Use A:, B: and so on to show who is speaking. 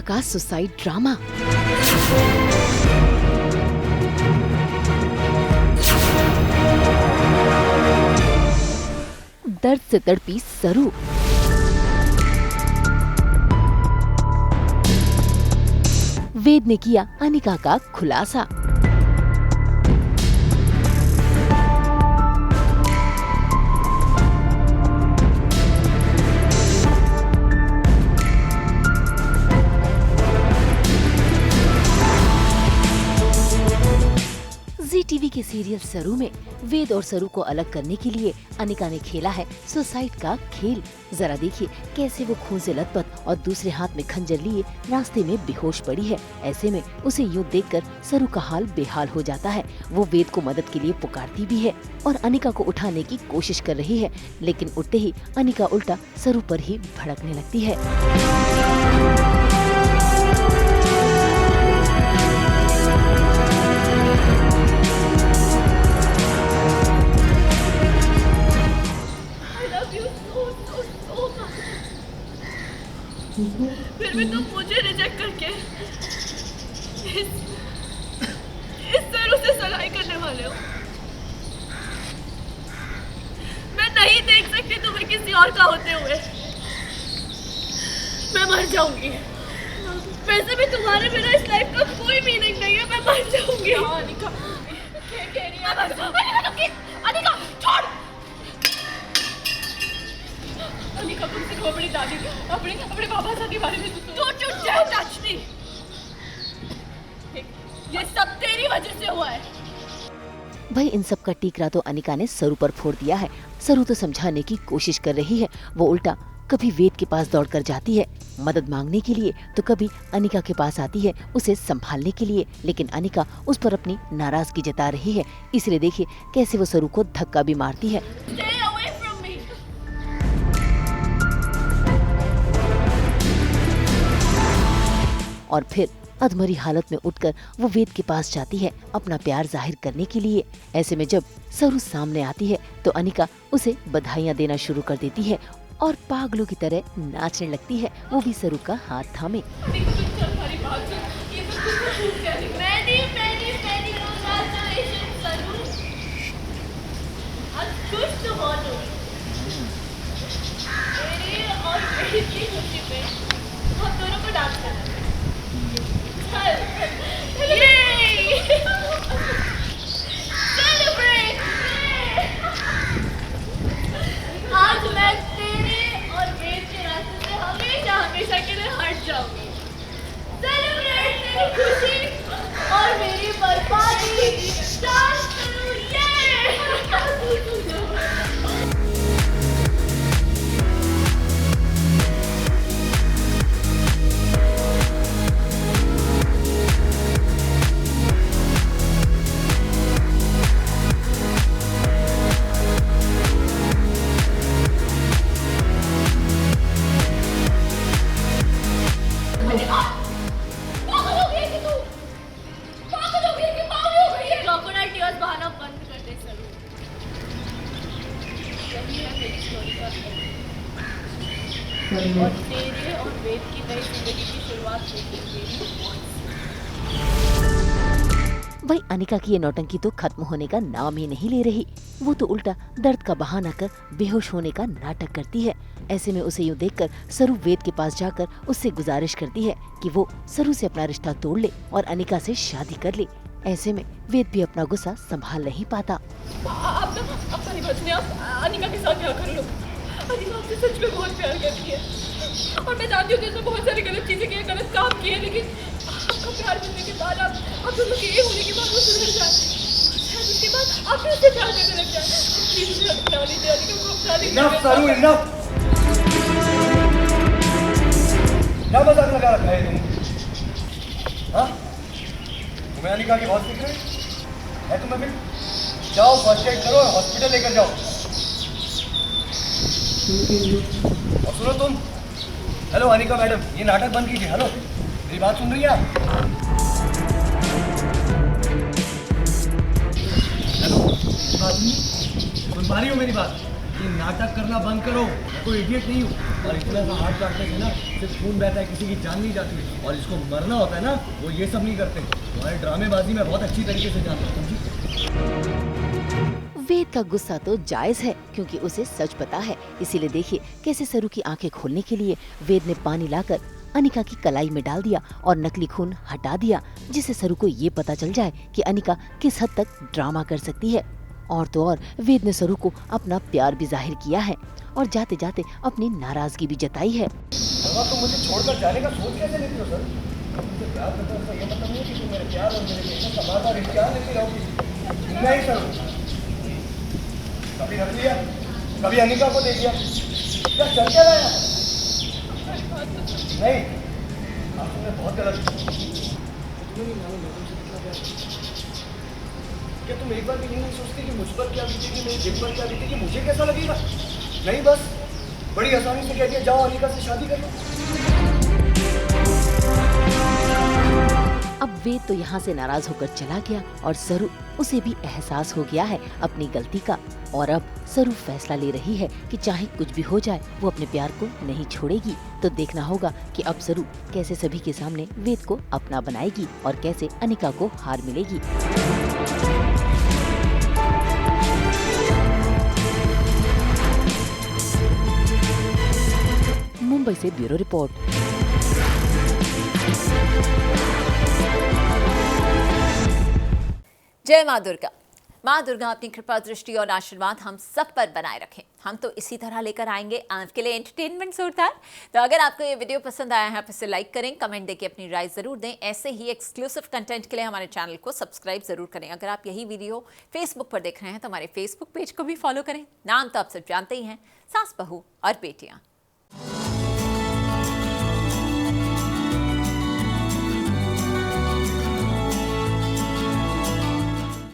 A: का suicide drama. दर्द से तड़पी सरू। वेद ने किया अनिका का खुलासा। टीवी के सीरियल सरू में वेद और सरू को अलग करने के लिए अनिका ने खेला है सुसाइड का खेल। जरा देखिए कैसे वो खून से लथपथ और दूसरे हाथ में खंजर लिए रास्ते में बेहोश पड़ी है। ऐसे में उसे यूं देखकर सरू का हाल बेहाल हो जाता है। वो वेद को मदद के लिए पुकारती भी है और अनिका को उठाने की कोशिश कर रही है, लेकिन उठते ही अनिका उल्टा सरू पर ही भड़कने लगती है।
B: फिर भी तुम मुझे रिजेक्ट करके इस सरू से सगाई करने वाले हो। मैं नहीं देख सकती तुम्हें किसी और का होते हुए। मैं मर जाऊंगी। वैसे भी तुम्हारे बिना इस लाइफ का कोई मीनिंग नहीं है। मैं मर जाऊंगी। अनिका, क्या कह रही है? अनिका, छोड़। अनिका, तुमसे को अपनी दादी अपने पापा साहब के बारे में Don't you dare touch me! ये सब तेरी वजह से हुआ है।
A: भाई इन सब का टीकरा तो अनिका ने सरू पर फोड़ दिया है। सरू तो समझाने की कोशिश कर रही है। वो उल्टा कभी वेद के पास दौड़कर जाती है मदद मांगने के लिए, तो कभी अनिका के पास आती है उसे संभालने के लिए, लेकिन अनिका उस पर अपनी नाराजगी जता रही है। इसलिए देखिए कैसे वो सरू को धक्का भी मारती है। और फिर अधमरी हालत में उठकर वो वेद के पास जाती है अपना प्यार जाहिर करने के लिए। ऐसे में जब सरू सामने आती है तो अनिका उसे बधाइयाँ देना शुरू कर देती है और पागलों की तरह नाचने लगती है, वो भी सरू का हाथ थामे।
B: हम दोनों को डांस करना है। आज मैं तेरे और वेद के रास्ते से हमेशा के लिए हट जाऊंगी। सेलिब्रेट तेरी खुशी और मेरी बर्बादी। डांस करो और तेरे और वेद की नई जिंदगी की शुरुआत
A: भाई अनिका की ये नौटंकी तो खत्म होने का नाम ही नहीं ले रही। वो तो उल्टा दर्द का बहाना कर बेहोश होने का नाटक करती है। ऐसे में उसे यूं देखकर सरू वेद के पास जाकर उससे गुजारिश करती है कि वो सरू से अपना रिश्ता तोड़ ले और अनिका से शादी कर ले। ऐसे में वेद भी अपना गुस्सा संभाल नहीं पाता।
B: अनिका के साथ क्या कर लो? अनिका आपसे सच में बहुत प्यार करती है और मैं जानती हूँ कि उसने बहुत सारी गलत चीजें की, गलत काम किए, लेकिन आपका प्यार मिलने के बाद आप दोनों के ये होने के बाद वो सुधर जाए। शायद उसके बाद आप भी उससे प्यार करने लग जाए। प्लीज मुझे अपना लीजिए। अनिका को अपना लीजिए।
C: इनफ सरू, इनफ। क्या मजाक लगा रखा है तुम? हाँ, तुम्हें अनिका की बहुत फिक्र है तुम्हें? फिर जाओ फर्स्ट एड करो और हॉस्पिटल लेकर जाओ। और सुनो तुम, हेलो अनिका मैडम, ये नाटक बंद कीजिए। हेलो, मेरी बात सुन रही है आप? हेलो, सुन पा रही हो मेरी बात? ये नाटक करना बंद करो, मैं कोई इडियट नहीं हूँ। और इतना सा हाथ काटने से ना सिर्फ खून बहता है, किसी की जान नहीं जाती। और जिसको मरना होता है ना, वो ये सब नहीं करते। तुम्हारी ड्रामेबाजी मैं बहुत अच्छी तरीके से जानता हूँ, समझी?
A: वेद का गुस्सा तो जायज है क्योंकि उसे सच पता है। इसीलिए देखिए कैसे सरू की आंखें खोलने के लिए वेद ने पानी लाकर अनिका की कलाई में डाल दिया और नकली खून हटा दिया, जिससे सरू को ये पता चल जाए कि अनिका किस हद तक ड्रामा कर सकती है। और तो और वेद ने सरू को अपना प्यार भी जाहिर किया है और जाते जाते अपनी नाराजगी भी जताई है।
C: तुम मुझे छोड़कर जाने का सोच कैसे लेती हो सर? मुझे प्यार करता हूं, ये मतलब नहीं है कि तुम मेरे प्यार और मेरे पेशेंस का बार-बार इम्तिहान लेती रहोगी। नहीं सर, कभी रख लिया, कभी अनिका को देख लिया, क्या चल क्या रहा है? नहीं, आप तुमने बहुत गलत क्या तुम एक बार भी नहीं सोचती कि मुझ पर क्या बीतेगी, मेरे दिल पर क्या बीतेगी, मुझे कैसा लगेगा? नहीं, बस बड़ी आसानी से कह दिया जाओ अनिका से शादी कर लो।
A: अब वेद तो यहाँ से नाराज होकर चला गया और सरू, उसे भी एहसास हो गया है अपनी गलती का। और अब सरू फैसला ले रही है कि चाहे कुछ भी हो जाए वो अपने प्यार को नहीं छोड़ेगी। तो देखना होगा कि अब सरू कैसे सभी के सामने वेद को अपना बनाएगी और कैसे अनिका को हार मिलेगी। मुंबई से ब्यूरो रिपोर्ट।
D: जय माँ दुर्गा। माँ दुर्गा अपनी कृपा दृष्टि और आशीर्वाद हम सब पर बनाए रखें। हम तो इसी तरह लेकर आएंगे आपके लिए एंटरटेनमेंट जोरदार। तो अगर आपको ये वीडियो पसंद आया है, आप इसे लाइक करें, कमेंट देके अपनी राय जरूर दें। ऐसे ही एक्सक्लूसिव कंटेंट के लिए हमारे चैनल को सब्सक्राइब जरूर करें। अगर आप यही वीडियो फेसबुक पर देख रहे हैं तो हमारे फेसबुक पेज को भी फॉलो करें। नाम तो आप सब जानते ही हैं, सास बहू और बेटियां।